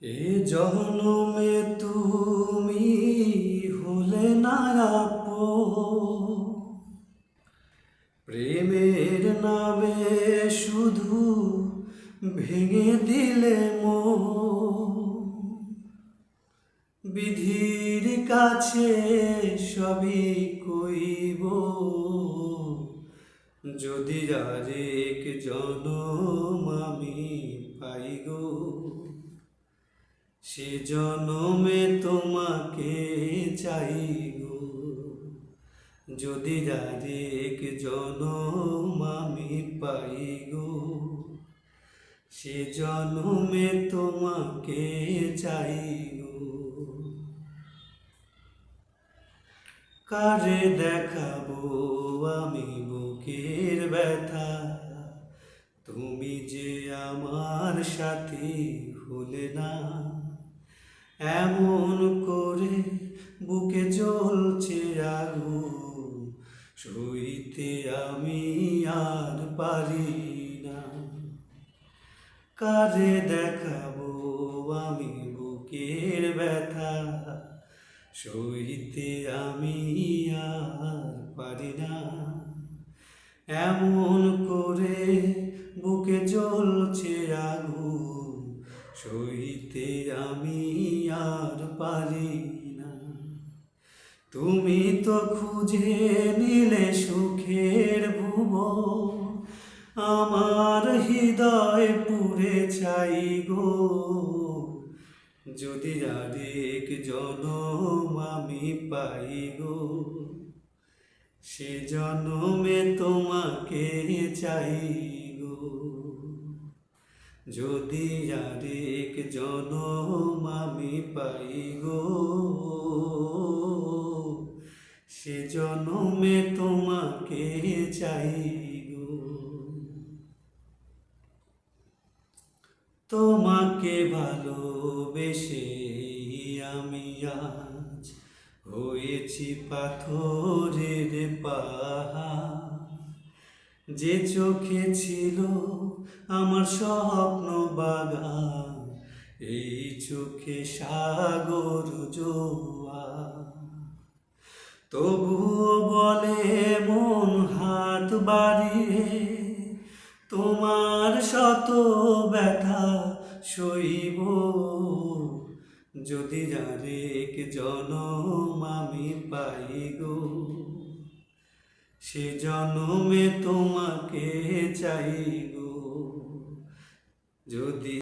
এ জনমে তুমি হলে না আপন, প্রেমের নামে শুধু ভেঙে দিলে মন। বিধির কাছে সবই কইব, যদি আরেক জনম আমি পাই গো, সে জনমে তোমাকে চাই গো। যদি আরেক জনম আমি পাই গো, সে জনমে তোমাকে চাই গো। কারে দেখাবো আমি বুকের ব্যথা, তুমি যে আমার সাথী হলে না। এমন করে বুকে জ্বলছে আগুন, সইতে আমি আর পারি না। কারে দেখাবো আমি বুকের ব্যথা, সইতে আমি আর পারি না। এমন করে বুকে জ্বলছে আগুন, সইতে আমি আর পারি না। তুমি তো খুঁজে নিলে সুখের ভুবন, আমার হৃদয় পুড়ে ছাই গো। যদি আরেক জনম আমি পাই গো, সে জনমে তোমাকে চাই গো। যদি আরেক জনম আমি পাই গো, সে জনমে তোমাকে চাই গো। তোমাকে ভালোবেসে আমি আজ হয়েছি পাথরের পাহাড়। যে চোখে ছিল আমার স্বপ্ন বাগান, এই চোখে সাগর জোয়ার। তবুও বলে মন হাত বাড়িয়ে, তোমার শত ব্যথা সইব। যদি আরেক জনম আমি পাই গো, সে জনমে তোমাকে চাই গো। যদি